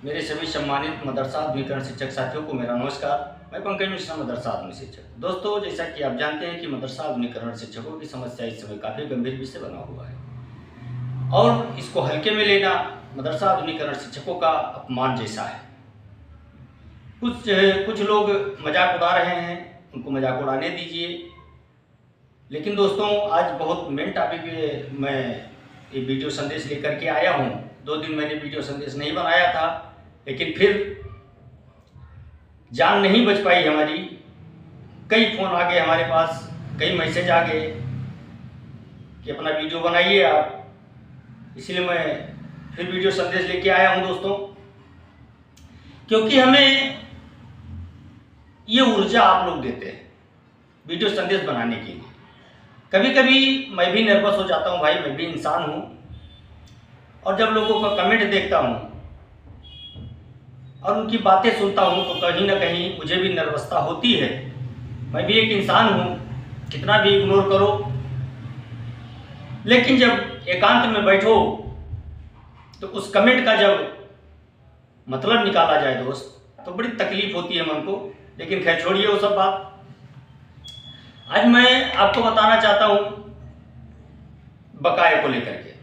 मेरे सभी सम्मानित मदरसा आधुनिकरण शिक्षक साथियों को मेरा नमस्कार। मैं पंकज मिश्रा, मदरसा आधुनिक शिक्षक। दोस्तों, जैसा कि आप जानते हैं कि मदरसा आधुनिकरण शिक्षकों की समस्या इस समय काफ़ी गंभीर विषय बना हुआ है और इसको हल्के में लेना मदरसा आधुनिकरण शिक्षकों का अपमान जैसा है। कुछ लोग मजाक उड़ा रहे हैं, उनको मजाक उड़ाने दीजिए। लेकिन दोस्तों, आज बहुत मेन टॉपिक पे मैं ये वीडियो संदेश लेकर के आया हूँ। 2 दिन मैंने वीडियो संदेश नहीं बनाया था, लेकिन फिर जान नहीं बच पाई हमारी। कई फ़ोन आ गए हमारे पास, कई मैसेज आ गए कि अपना वीडियो बनाइए आप, इसलिए मैं फिर वीडियो संदेश लेके आया हूँ दोस्तों। क्योंकि हमें ये ऊर्जा आप लोग देते हैं वीडियो संदेश बनाने के लिए। कभी कभी मैं भी नर्वस हो जाता हूँ भाई, मैं भी इंसान हूँ, और जब लोगों का कमेंट देखता हूँ और उनकी बातें सुनता हूँ तो कहीं ना कहीं मुझे भी नर्वसता होती है। मैं भी एक इंसान हूँ, कितना भी इग्नोर करो, लेकिन जब एकांत में बैठो तो उस कमेंट का जब मतलब निकाला जाए दोस्त, तो बड़ी तकलीफ होती है मन को। लेकिन खैर छोड़िए वो सब बात। आज मैं आपको बताना चाहता हूँ बकाये को लेकर के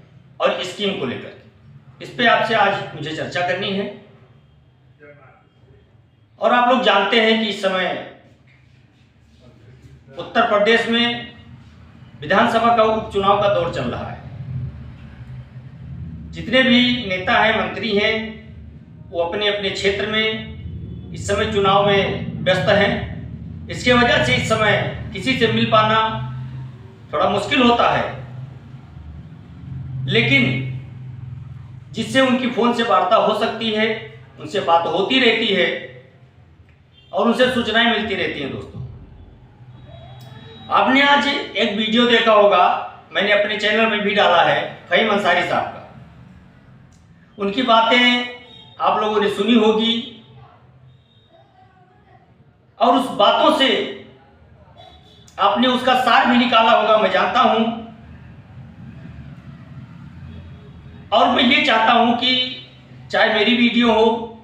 और स्कीम को लेकर के। इस पे आपसे आज मुझे चर्चा करनी है। और आप लोग जानते हैं कि इस समय उत्तर प्रदेश में विधानसभा का उपचुनाव का दौर चल रहा है। जितने भी नेता हैं, मंत्री हैं, वो अपने अपने क्षेत्र में इस समय चुनाव में व्यस्त हैं। इसके वजह से इस समय किसी से मिल पाना थोड़ा मुश्किल होता है, लेकिन जिससे उनकी फ़ोन से वार्ता हो सकती है, उनसे बात होती रहती है और उनसे सूचनाएं मिलती रहती हैं। दोस्तों, आपने आज एक वीडियो देखा होगा, मैंने अपने चैनल में भी डाला है, फ़हीम अंसारी साहब का। उनकी बातें आप लोगों ने सुनी होगी और उस बातों से आपने उसका सार भी निकाला होगा, मैं जानता हूं। और मैं ये चाहता हूं कि चाहे मेरी वीडियो हो,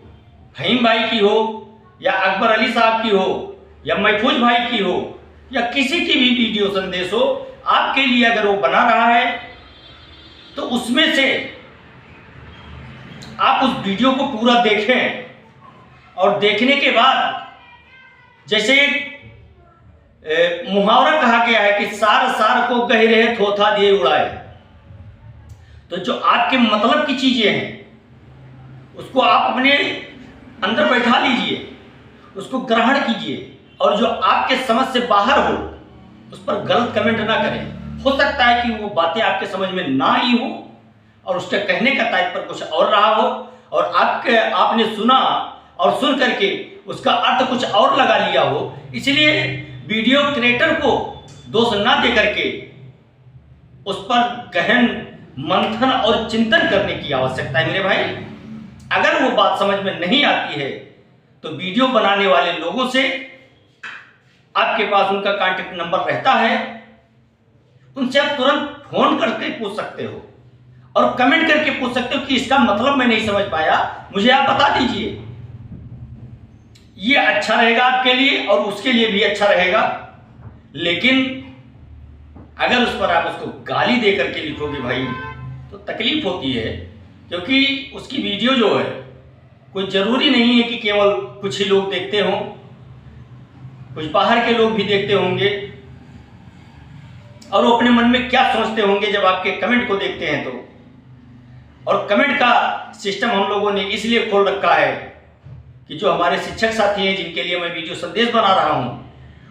फ़हीम भाई की हो, या अकबर अली साहब की हो, या महफूज भाई की हो, या किसी की भी वीडियो संदेश हो, आपके लिए अगर वो बना रहा है तो उसमें से आप उस वीडियो को पूरा देखें। और देखने के बाद, जैसे मुहावरा कहा गया है कि सार सार को कह रहे थोथा दिए उड़ाए, तो जो आपके मतलब की चीजें हैं उसको आप अपने अंदर बैठा लीजिए, उसको ग्रहण कीजिए, और जो आपके समझ से बाहर हो उस पर गलत कमेंट ना करें। हो सकता है कि वो बातें आपके समझ में ना आई हो और उसके कहने का तात्पर्य कुछ और रहा हो, और आपने सुना और सुन करके उसका अर्थ कुछ और लगा लिया हो। इसलिए वीडियो क्रिएटर को दोष ना दे करके उस पर गहन मंथन और चिंतन करने की आवश्यकता है मेरे भाई। अगर वो बात समझ में नहीं आती है तो वीडियो बनाने वाले लोगों से आपके पास उनका कांटेक्ट नंबर रहता है, उनसे आप तुरंत फोन करके पूछ सकते हो और कमेंट करके पूछ सकते हो कि इसका मतलब मैं नहीं समझ पाया, मुझे आप बता दीजिए। ये अच्छा रहेगा आपके लिए और उसके लिए भी अच्छा रहेगा। लेकिन अगर उस पर आप उसको गाली दे करके लिखोगे भाई, तो तकलीफ होती है। क्योंकि उसकी वीडियो जो है, कोई ज़रूरी नहीं है कि केवल कुछ ही लोग देखते हों, कुछ बाहर के लोग भी देखते होंगे और वो अपने मन में क्या सोचते होंगे जब आपके कमेंट को देखते हैं तो। और कमेंट का सिस्टम हम लोगों ने इसलिए खोल रखा है कि जो हमारे शिक्षक साथी हैं, जिनके लिए मैं वीडियो संदेश बना रहा हूं,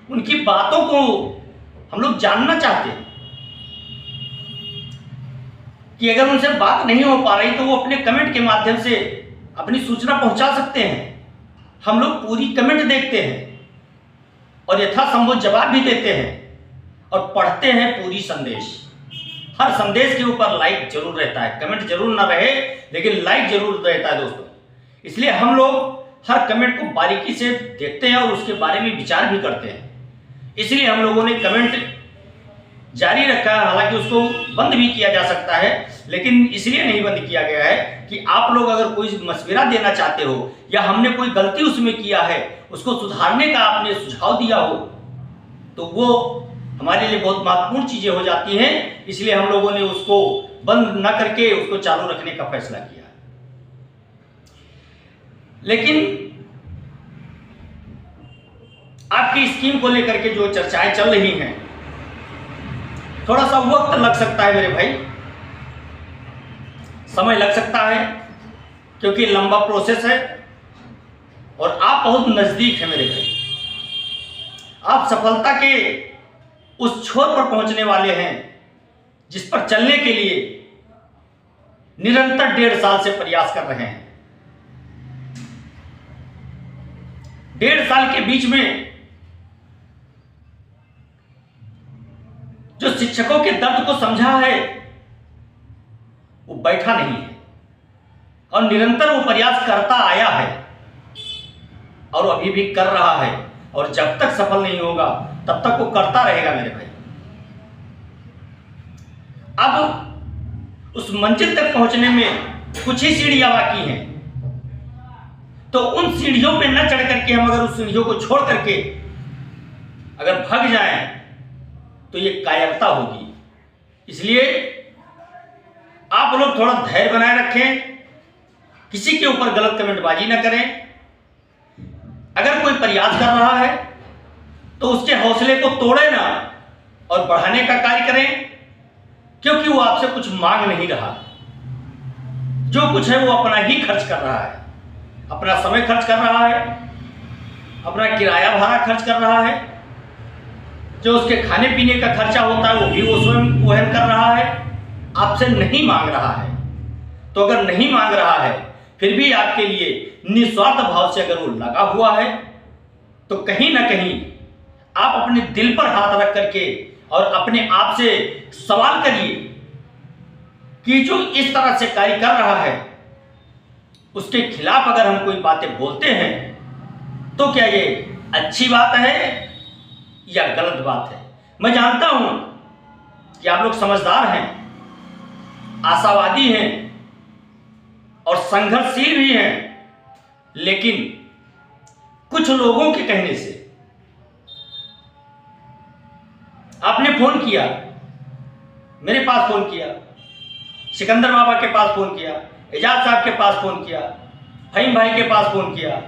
उनकी बातों को हम लोग जानना चाहते हैं कि अगर उनसे बात नहीं हो पा रही तो वो अपने कमेंट के माध्यम से अपनी सूचना पहुंचा सकते हैं। हम लोग पूरी कमेंट देखते हैं और यथासंभव जवाब भी देते हैं और पढ़ते हैं पूरी संदेश। हर संदेश के ऊपर लाइक जरूर रहता है, कमेंट जरूर ना रहे लेकिन लाइक जरूर रहता है दोस्तों। इसलिए हम लोग हर कमेंट को बारीकी से देखते हैं और उसके बारे में विचार भी करते हैं। इसलिए हम लोगों ने कमेंट जारी रखा है। हालांकि उसको बंद भी किया जा सकता है, लेकिन इसलिए नहीं बंद किया गया है कि आप लोग अगर कोई मशवरा देना चाहते हो या हमने कोई गलती उसमें किया है, उसको सुधारने का आपने सुझाव दिया हो, तो वो हमारे लिए बहुत महत्वपूर्ण चीजें हो जाती हैं। इसलिए हम लोगों ने उसको बंद न करके उसको चालू रखने का फैसला किया। लेकिन आपकी स्कीम को लेकर के जो चर्चाएं चल रही हैं, थोड़ा सा वक्त लग सकता है मेरे भाई, समय लग सकता है, क्योंकि लंबा प्रोसेस है और आप बहुत नजदीक हैं मेरे भाई। आप सफलता के उस छोर पर पहुंचने वाले हैं जिस पर चलने के लिए निरंतर 1.5 साल से प्रयास कर रहे हैं। 1.5 साल के बीच में जो शिक्षकों के दर्द को समझा है वो बैठा नहीं है और निरंतर वो प्रयास करता आया है और अभी भी कर रहा है, और जब तक सफल नहीं होगा तब तक वो करता रहेगा मेरे भाई। अब उस मंजिल तक पहुंचने में कुछ ही सीढ़ियां बाकी हैं, तो उन सीढ़ियों पे न चढ़ करके हम अगर उस सीढ़ियों को छोड़ करके अगर भाग जाएं तो ये कायरता होगी। इसलिए आप लोग थोड़ा धैर्य बनाए रखें, किसी के ऊपर गलत कमेंटबाजी ना करें। अगर कोई प्रयास कर रहा है तो उसके हौसले को तोड़े ना और बढ़ाने का कार्य करें, क्योंकि वो आपसे कुछ मांग नहीं रहा। जो कुछ है वो अपना ही खर्च कर रहा है, अपना समय खर्च कर रहा है, अपना किराया भाड़ा खर्च कर रहा है, जो उसके खाने पीने का खर्चा होता है वो भी वो स्वयं वहन कर रहा है, आपसे नहीं मांग रहा है। तो अगर नहीं मांग रहा है फिर भी आपके लिए निस्वार्थ भाव से अगर वो लगा हुआ है, तो कहीं ना कहीं आप अपने दिल पर हाथ रख करके और अपने आप से सवाल करिए कि जो इस तरह से कार्य कर रहा है उसके खिलाफ अगर हम कोई बातें बोलते हैं तो क्या ये अच्छी बात है या गलत बात है। मैं जानता हूं कि आप लोग समझदार हैं, आशावादी हैं और संघर्षशील भी हैं, लेकिन कुछ लोगों के कहने से आपने फोन किया, मेरे पास फोन किया, सिकंदर बाबा के पास फोन किया, एजाज साहब के पास फोन किया, फहीम भाई के पास फोन किया,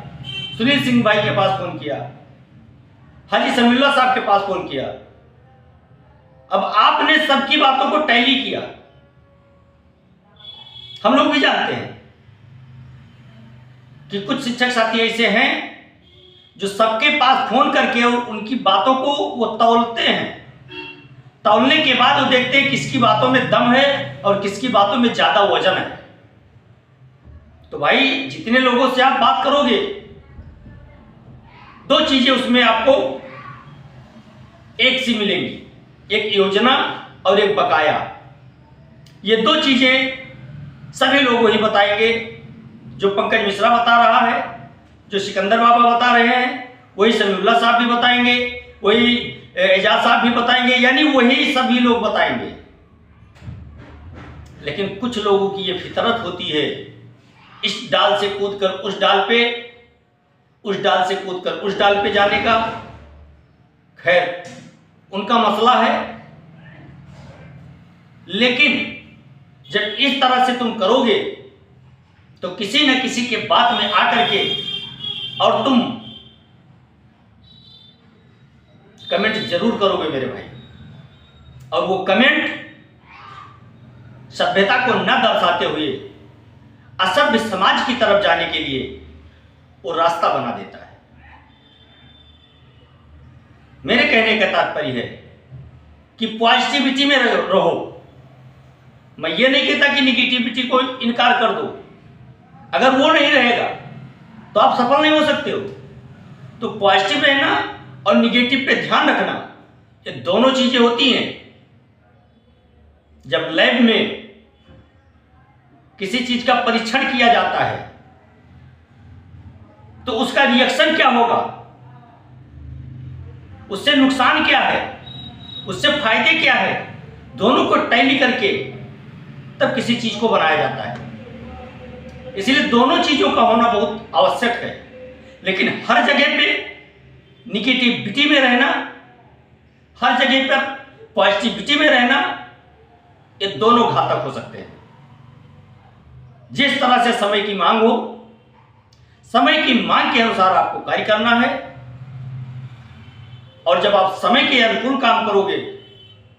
सुनील सिंह भाई के पास फोन किया, हाजी समीउल्लाह साहब के पास फोन किया। अब आपने सबकी बातों को टैली किया। हम लोग भी जानते हैं कि कुछ शिक्षक साथी ऐसे हैं जो सबके पास फोन करके और उनकी बातों को वो तौलते हैं। तौलने के बाद वो देखते हैं किसकी बातों में दम है और किसकी बातों में ज्यादा वजन है। तो भाई जितने लोगों से आप बात करोगे, दो चीजें उसमें आपको एक सी मिलेंगी, एक योजना और एक बकाया। ये दो चीजें सभी लोग वही बताएंगे, जो पंकज मिश्रा बता रहा है, जो सिकंदर बाबा बता रहे हैं, वही समीउल्लाह साहब भी बताएंगे, वही एजाज साहब भी बताएंगे, यानी वही सभी लोग बताएंगे। लेकिन कुछ लोगों की ये फितरत होती है, इस डाल से कूद कर उस डाल पे, उस डाल से कूद कर उस डाल पे जाने का। खैर उनका मसला है, लेकिन जब इस तरह से तुम करोगे तो किसी न किसी के बात में आकर के और तुम कमेंट जरूर करोगे मेरे भाई, और वो कमेंट सभ्यता को न दर्शाते हुए असभ्य समाज की तरफ जाने के लिए वो रास्ता बना देता है। मेरे कहने का तात्पर्य है कि पॉजिटिविटी में रहो। मैं ये नहीं कहता कि निगेटिविटी को इनकार कर दो, अगर वो नहीं रहेगा तो आप सफल नहीं हो सकते हो। तो पॉजिटिव रहना और निगेटिव पे ध्यान रखना, ये दोनों चीजें होती हैं। जब लैब में किसी चीज का परीक्षण किया जाता है तो उसका रिएक्शन क्या होगा, उससे नुकसान क्या है, उससे फायदे क्या है, दोनों को टैली करके तब किसी चीज को बनाया जाता है। इसलिए दोनों चीजों का होना बहुत आवश्यक है। लेकिन हर जगह पे निगेटिविटी में रहना, हर जगह पर पॉजिटिविटी में रहना, ये दोनों घातक हो सकते हैं। जिस तरह से समय की मांग हो, समय की मांग के अनुसार आपको कार्य करना है। और जब आप समय के अनुकूल काम करोगे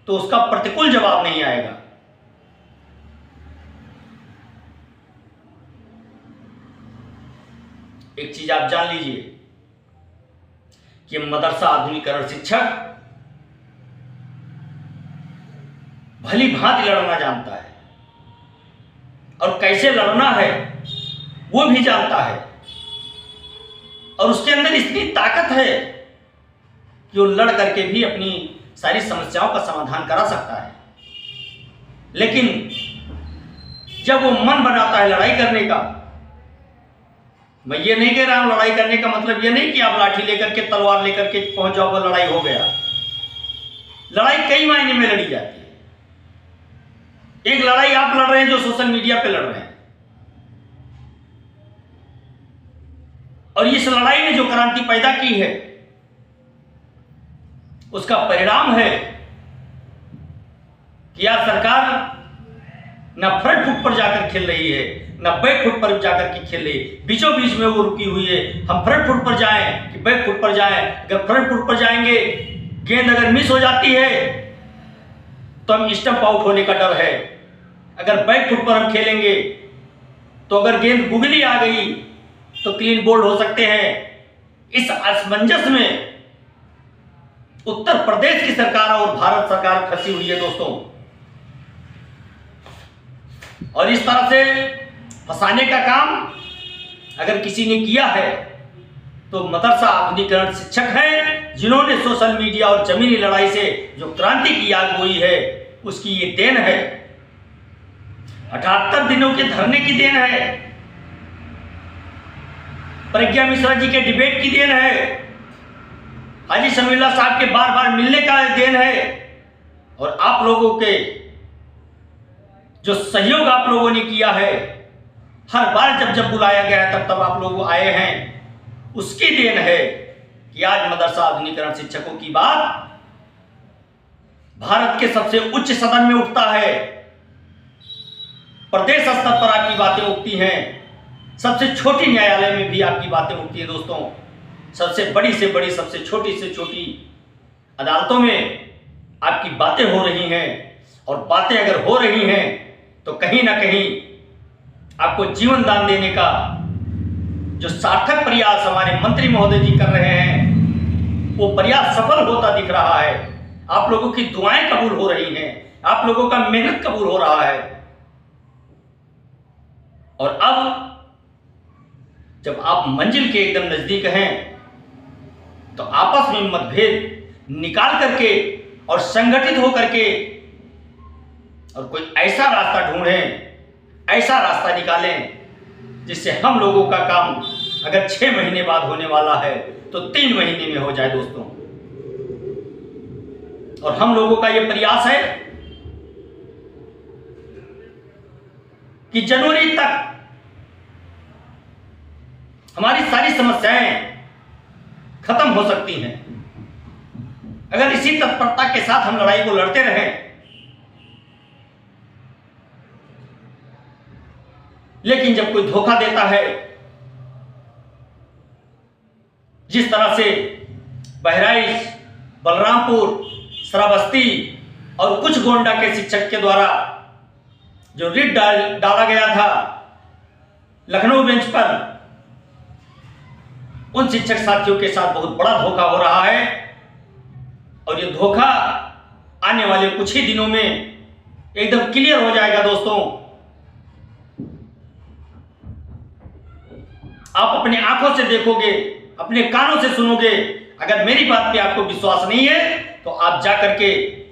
तो उसका प्रतिकूल जवाब नहीं आएगा। एक चीज आप जान लीजिए कि मदरसा आधुनिकीकरण शिक्षक भली भांति लड़ना जानता है और कैसे लड़ना है वो भी जानता है, और उसके अंदर इतनी ताकत है कि वो लड़ करके भी अपनी सारी समस्याओं का समाधान करा सकता है। लेकिन जब वो मन बनाता है लड़ाई करने का, मैं ये नहीं कह रहा हूं लड़ाई करने का मतलब ये नहीं कि आप लाठी लेकर के तलवार लेकर के पहुंच जाओ और लड़ाई हो गया। लड़ाई कई मायने में लड़ी जाती है। एक लड़ाई आप लड़ रहे हैं जो सोशल मीडिया पे लड़ रहे हैं, और इस लड़ाई ने जो क्रांति पैदा की है उसका परिणाम है कि आज सरकार न फ्रंट फुट पर जाकर खेल रही है, न बैक फुट पर जाकर के खेल रही है। बीचों बीच में वो रुकी हुई है। हम फ्रंट फुट पर जाएं कि बैक फुट पर जाएं। अगर फ्रंट फुट पर जाएंगे, गेंद अगर मिस हो जाती है तो हम स्टंप आउट होने का डर है। अगर बैक फुट पर हम खेलेंगे तो अगर गेंद गुगली आ गई तो क्लीन बोल्ड हो सकते हैं। इस असमंजस में उत्तर प्रदेश की सरकार और भारत सरकार फंसी हुई है दोस्तों, और इस तरह से फंसाने का काम अगर किसी ने किया है तो मदरसा आधुनिकीकरण शिक्षक हैं, जिन्होंने सोशल मीडिया और जमीनी लड़ाई से जो क्रांति की आग बोई है उसकी ये देन है। 78 दिनों के धरने की देन है, प्रज्ञा मिश्रा जी के डिबेट की देन है, हाजी समीउल्लाह साहब के बार बार मिलने का देन है, और आप लोगों के जो सहयोग आप लोगों ने किया है, हर बार जब जब बुलाया गया है तब तब आप लोग आए हैं, उसकी देन है कि आज मदरसा आधुनिकीकरण शिक्षकों की बात भारत के सबसे उच्च सदन में उठता है, प्रदेश स्तर पर आपकी बातें उठती हैं, सबसे छोटी न्यायालय में भी आपकी बातें उठती है दोस्तों, सबसे बड़ी से बड़ी, सबसे छोटी से छोटी अदालतों में आपकी बातें हो रही हैं। और बातें अगर हो रही हैं तो कहीं ना कहीं आपको जीवन दान देने का जो सार्थक प्रयास हमारे मंत्री महोदय जी कर रहे हैं वो प्रयास सफल होता दिख रहा है। आप लोगों की दुआएं कबूल हो रही हैं, आप लोगों का मेहनत कबूल हो रहा है। और अब जब आप मंजिल के एकदम नजदीक हैं तो आपस में मतभेद निकाल करके और संगठित होकर के और कोई ऐसा रास्ता ढूंढें, ऐसा रास्ता निकालें जिससे हम लोगों का काम अगर 6 महीने बाद होने वाला है तो 3 महीने में हो जाए दोस्तों। और हम लोगों का यह प्रयास है कि जनवरी तक हमारी सारी समस्याएं खत्म हो सकती हैं अगर इसी तत्परता के साथ हम लड़ाई को लड़ते रहें। लेकिन जब कोई धोखा देता है, जिस तरह से बहराइच, बलरामपुर, श्रावस्ती और कुछ गोंडा के शिक्षक के द्वारा जो रिट डाला गया था लखनऊ बेंच पर, उन शिक्षक साथियों के साथ बहुत बड़ा धोखा हो रहा है। और ये धोखा आने वाले कुछ ही दिनों में एकदम क्लियर हो जाएगा दोस्तों। आप अपने आंखों से देखोगे, अपने कानों से सुनोगे। अगर मेरी बात पे आपको विश्वास नहीं है तो आप जाकर के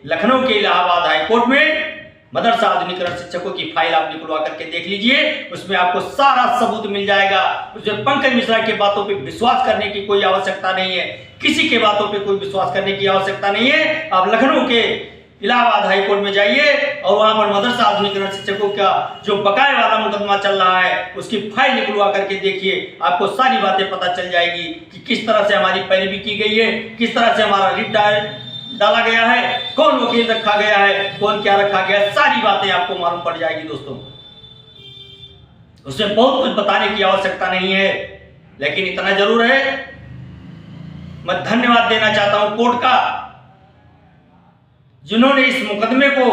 लखनऊ के इलाहाबाद हाई कोर्ट में मदरसा आधुनिकीकरण शिक्षकों की फाइल आप निकलवा करके देख लीजिए, उसमें आपको सारा सबूत मिल जाएगा। उसमें पंकज मिश्रा की बातों पे विश्वास करने की कोई आवश्यकता नहीं है, किसी के बातों पे कोई विश्वास करने की आवश्यकता नहीं है। आप लखनऊ के इलाहाबाद हाई कोर्ट में जाइए और वहां पर मदरसा आधुनिकरण शिक्षकों का जो बकाये वाला मुकदमा चल रहा है उसकी फाइल निकलवा करके देखिए, आपको सारी बातें पता चल जाएगी कि किस तरह से हमारी पैरवी की गई है, किस तरह से हमारा रिट डाला गया है, कौन वकील रखा गया है, कौन क्या रखा गया है, सारी बातें आपको मालूम पड़ जाएगी दोस्तों। उसमें बहुत कुछ बताने की आवश्यकता नहीं है, लेकिन इतना जरूर है, मैं धन्यवाद देना चाहता हूं कोर्ट का, जिन्होंने इस मुकदमे को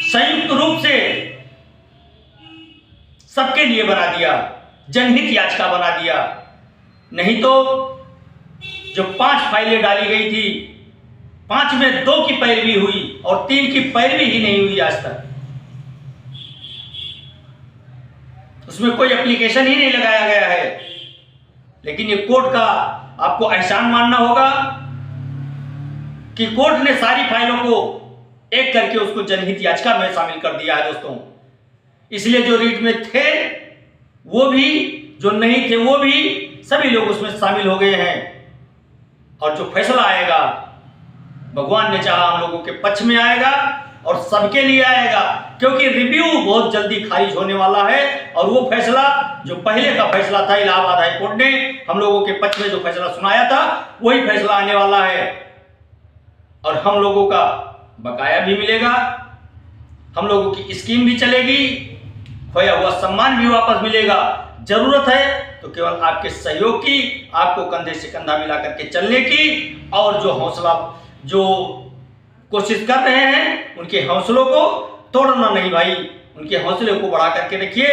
संयुक्त रूप से सबके लिए बना दिया, जनहित याचिका बना दिया। नहीं तो जो 5 फाइलें डाली गई थी, 5 में 2 की पैरवी हुई और 3 की पैरवी ही नहीं हुई आज तक। उसमें कोई एप्लीकेशन ही नहीं लगाया गया है। लेकिन ये कोर्ट का आपको एहसान मानना होगा कि कोर्ट ने सारी फाइलों को एक करके उसको जनहित याचिका में शामिल कर दिया है दोस्तों। इसलिए जो रीट में थे वो भी, जो नहीं थे वो भी, सभी लोग उसमें शामिल हो गए हैं। और जो फैसला आएगा भगवान ने चाहा हम लोगों के पक्ष में आएगा और सबके लिए आएगा, क्योंकि रिव्यू बहुत जल्दी खारिज होने वाला है। और वो फैसला जो पहले का फैसला था इलाहाबाद हाई कोर्ट ने हम लोगों के पक्ष में जो फैसला सुनाया था, वही फैसला आने वाला है और हम लोगों का बकाया भी मिलेगा, हम लोगों की स्कीम भी चलेगी, खोया हुआ सम्मान भी वापस मिलेगा। जरूरत है तो केवल आपके सहयोग की, आपको कंधे से कंधा मिला करके चलने की, और जो हौसला, जो कोशिश कर रहे हैं उनके हौसलों को तोड़ना नहीं भाई, उनके हौसले को बढ़ा करके रखिए।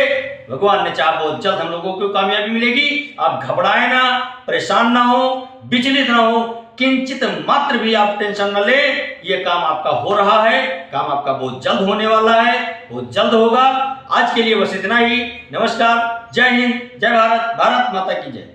भगवान ने चाहा बहुत जल्द हम लोगों को कामयाबी मिलेगी। आप घबराए ना, परेशान ना हो, विचलित ना हो, किंचित मात्र भी आप टेंशन न ले। ये काम आपका हो रहा है, काम आपका बहुत जल्द होने वाला है, बहुत जल्द होगा। आज के लिए बस इतना ही। नमस्कार, जय हिंद, जय भारत, भारत माता की जय।